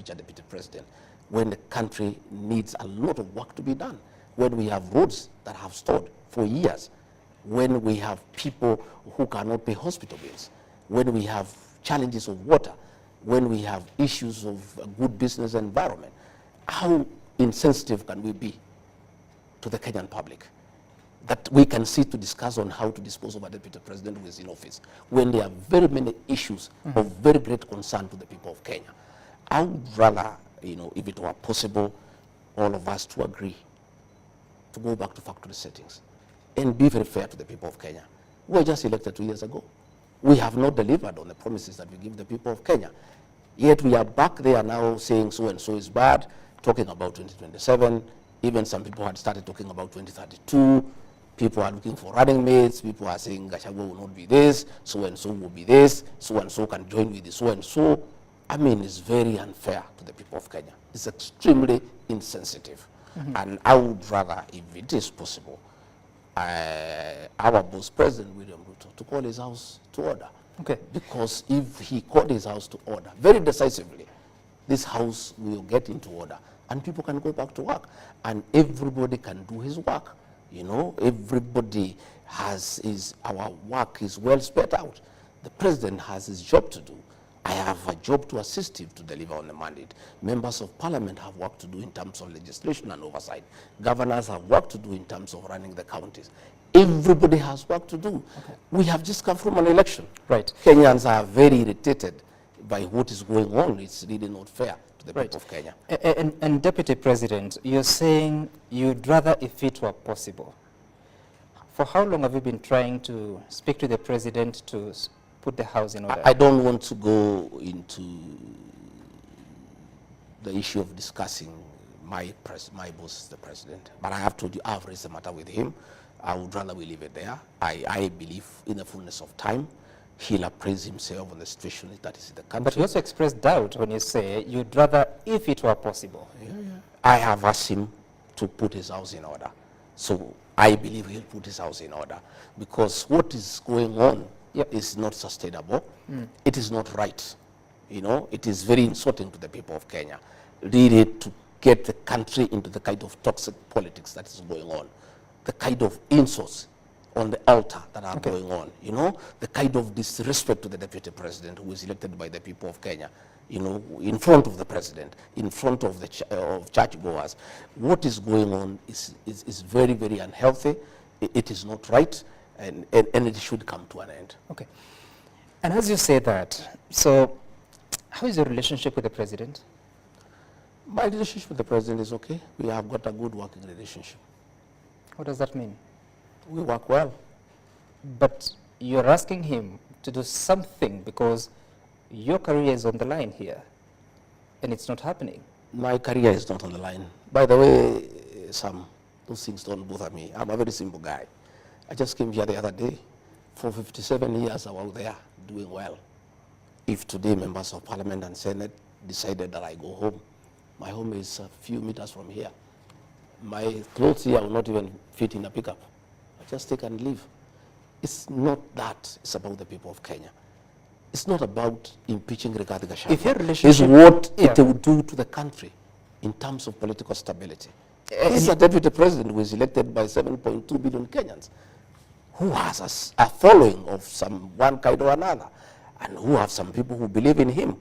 impeach a deputy president when the country needs a lot of work to be done, when we have roads that have stalled for years, when we have people who cannot pay hospital bills, when we have challenges of water, when we have issues of a good business environment? How insensitive can we be to the Kenyan public that we can sit to discuss on how to dispose of a deputy president who is in office when there are very many issues of very great concern to the people of Kenya? I would rather, if it were possible, all of us to agree to go back to factory settings and be very fair to the people of Kenya. We were just elected 2 years ago. We have not delivered on the promises that we give the people of Kenya. Yet we are back there now saying so-and-so is bad, talking about 2027. Even some people had started talking about 2032. People are looking for running mates. People are saying Gachagua will not be this, so-and-so will be this, so-and-so can join with the so-and-so. I mean, it's very unfair to the people of Kenya. It's extremely insensitive. And I would rather, if it is possible, our boss, President William Ruto, to call his house to order. Okay. Because if he called his house to order very decisively, this house will get into order and people can go back to work and everybody can do his work. Everybody has our work is well spread out. The president has his job to do. I have a job to assist him to deliver on the mandate. Members of parliament have work to do in terms of legislation and oversight. Governors have work to do in terms of running the counties. Everybody has work to do. Okay. We have just come from an election. Right. Kenyans are very irritated by what is going on. It's really not fair to the people of Kenya. And Deputy President, you're saying you'd rather if it were possible. For how long have you been trying to speak to the president to put the house in order? I don't want to go into the issue of discussing my boss, the president, but I have told you I've raised the matter with him. I would rather we leave it there. I believe in the fullness of time, he'll appraise himself on the situation that is in the country. But you also expressed doubt when you say you'd rather if it were possible. I have asked him to put his house in order. So I believe he'll put his house in order because what is going on is not sustainable. It is not right. It is very insulting to the people of Kenya, really, to get the country into the kind of toxic politics that is going on, the kind of insults on the altar that are going on, the kind of disrespect to the deputy president who is elected by the people of Kenya, in front of the president, in front of the churchgoers. What is going on is very, very unhealthy. It is not right, and it should come to an end. Okay. And as you say that, so how is your relationship with the president? My relationship with the president is okay. We have got a good working relationship. What does that mean? We work well. But you're asking him to do something because your career is on the line here, and it's not happening. My career is not on the line. By the way, Sam, those things don't bother me. I'm a very simple guy. I just came here the other day. For 57 years, I was there doing well. If today members of parliament and senate decided that I go home, my home is a few meters from here. My clothes here will not even fit in a pickup. I just take and leave. It's not that. It's about the people of Kenya. It's not about impeaching Rigathi Gachagua. If your relationship, it's what it will do to the country in terms of political stability. He's a deputy president who is elected by 7.2 billion Kenyans, who has a following of one kind or another, and who have some people who believe in him.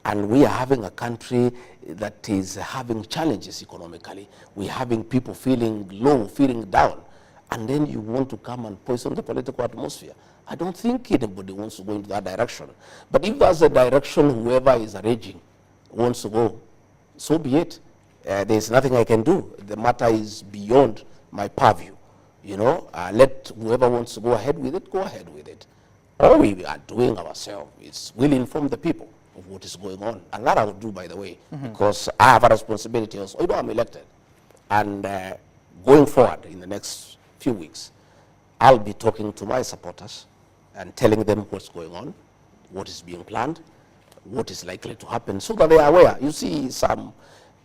And we are having a country that is having challenges economically. We're having people feeling low, feeling down. And then you want to come and poison the political atmosphere. I don't think anybody wants to go into that direction. But if that's the direction whoever is arranging wants to go, so be it. There's nothing I can do. The matter is beyond my purview. Let whoever wants to go ahead with it, go ahead with it. All we are doing ourselves is we'll inform the people of what is going on. And that I will do, by the way, because I have a responsibility also. I'm elected. And going forward in the next few weeks, I'll be talking to my supporters and telling them what's going on, what is being planned, what is likely to happen, so that they are aware. You see,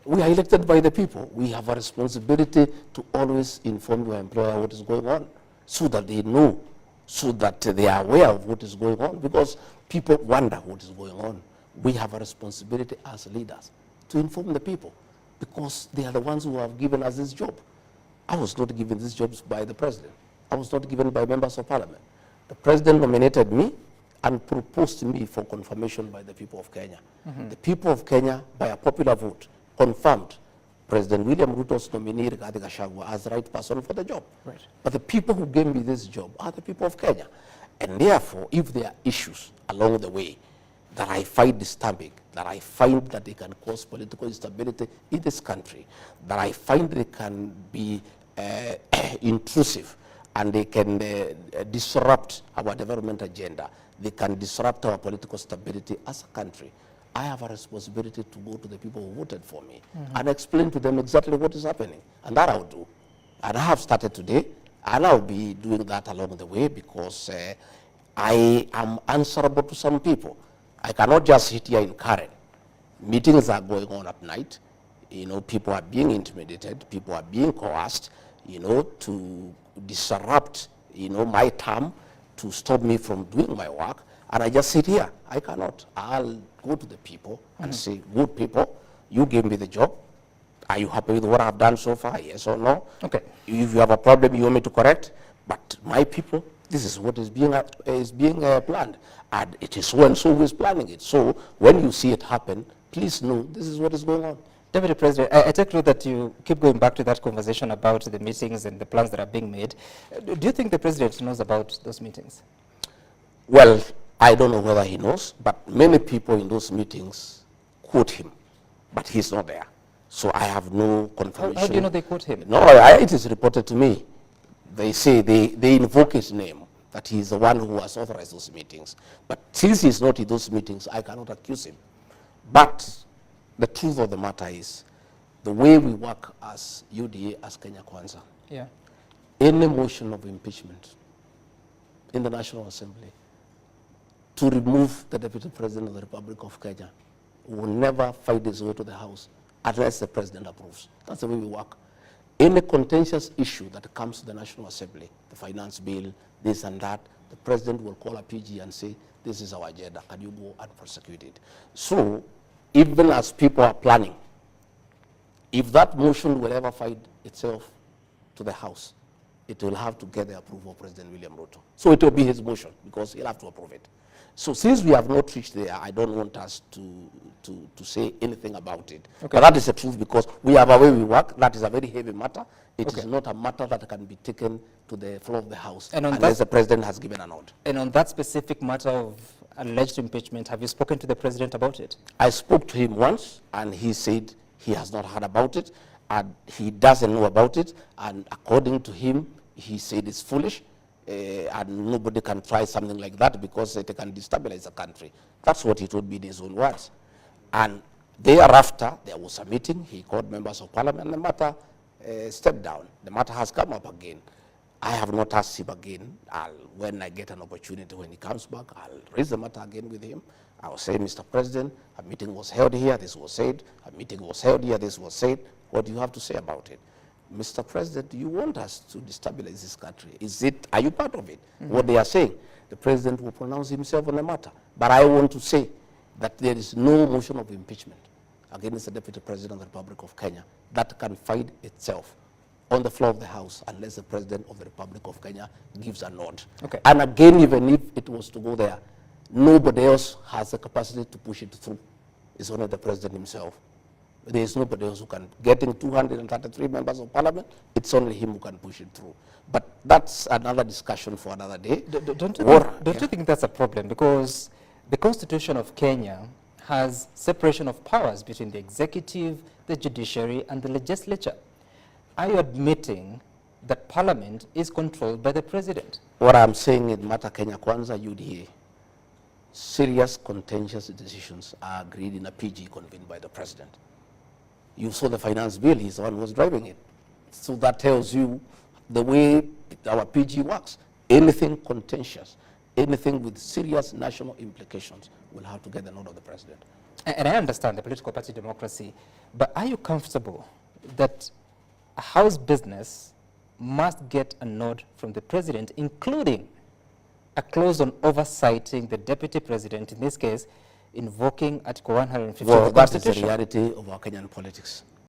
we are elected by the people. We have a responsibility to always inform your employer what is going on, so that they know, so that they are aware of what is going on, because people wonder what is going on. We have a responsibility as leaders to inform the people, because they are the ones who have given us this job. I was not given these jobs by the president. I was not given by members of parliament. The president nominated me and proposed me for confirmation by the people of Kenya. The people of Kenya, by a popular vote, confirmed President William Ruto's nominee, Rigathi Gachagua, as the right person for the job. Right. But the people who gave me this job are the people of Kenya. And therefore, if there are issues along the way that I find disturbing, that I find that they can cause political instability in this country, that I find they can be intrusive, and they can disrupt our development agenda, they can disrupt our political stability as a country, I have a responsibility to go to the people who voted for me and explain to them exactly what is happening. And that I'll do. And I have started today, and I'll be doing that along the way, because I am answerable to some people. I cannot just sit here in Karen. Meetings are going on at night. You know, people are being intimidated, people are being coerced, you know, to disrupt, you know, my term, to stop me from doing my work. And I just sit here. I cannot. I'll go to the people and say, good people, you gave me the job. Are you happy with what I've done so far? Yes or no? Okay. If you have a problem you want me to correct, but my people, this is what is being planned. And it is so and so who is planning it. So when you see it happen, please know this is what is going on. Deputy President, I take note that you keep going back to that conversation about the meetings and the plans that are being made. Do you think the President knows about those meetings? Well, I don't know whether he knows, but many people in those meetings quote him, but he's not there. So I have no confirmation. How do you know they quote him? No, it is reported to me. They say, they invoke his name, that he is the one who has authorized those meetings. But since he's not in those meetings, I cannot accuse him. But the truth of the matter is, the way we work as UDA, as Kenya Kwanza, Yeah. any motion of impeachment in the National Assembly to remove the Deputy President of the Republic of Kenya will never find its way to the House unless the President approves. That's the way we work. Any contentious issue that comes to the National Assembly, the finance bill, this and that, the President will call a PG and say, this is our agenda, can you go and prosecute it? So, even as people are planning, if that motion will ever find itself to the House, it will have to get the approval of President William Ruto. So it will be his motion, because he'll have to approve it. So since we have not reached there, I don't want us to say anything about it. Okay. But that is the truth, because we have a way we work. That is a very heavy matter. It is not a matter that can be taken to the floor of the House unless the President has given a nod. And on that specific matter of alleged impeachment, have you spoken to the President about it? I spoke to him once, and he said he has not heard about it, and he doesn't know about it, and according to him, he said it's foolish, and nobody can try something like that because it can destabilize the country. That's what he told me in his own words. And thereafter, there was a meeting. He called members of parliament, and the matter stepped down. The matter has come up again. I have not asked him again. When I get an opportunity, when he comes back, I'll raise the matter again with him. I'll say, Mr. President, a meeting was held here, this was said. A meeting was held here, this was said. What do you have to say about it? Mr. President, do you want us to destabilize this country? Are you part of it? What they are saying, the President will pronounce himself on the matter. But I want to say that there is no motion of impeachment against the Deputy President of the Republic of Kenya that can find itself on the floor of the House unless the President of the Republic of Kenya gives a nod. Okay. And again, even if it was to go there, nobody else has the capacity to push it through. It's only the President himself. There is nobody else who can. Getting 233 members of parliament, it's only him who can push it through. But that's another discussion for another day. Don't you think that's a problem? Because the Constitution of Kenya has separation of powers between the executive, the judiciary, and the legislature. Are you admitting that parliament is controlled by the President? What I'm saying in Matter Kenya Kwanza, UDA, serious contentious decisions are agreed in a PG convened by the President. You saw the finance bill, he's the one who was driving it. So that tells you the way our PG works. Anything contentious, anything with serious national implications will have to get the nod of the President. And I understand the political party democracy, but are you comfortable that a House business must get a nod from the President, including a clause on oversighting the Deputy President, in this case, invoking Article 150 Well, of the that is the Constitution. reality of our Kenyan politics.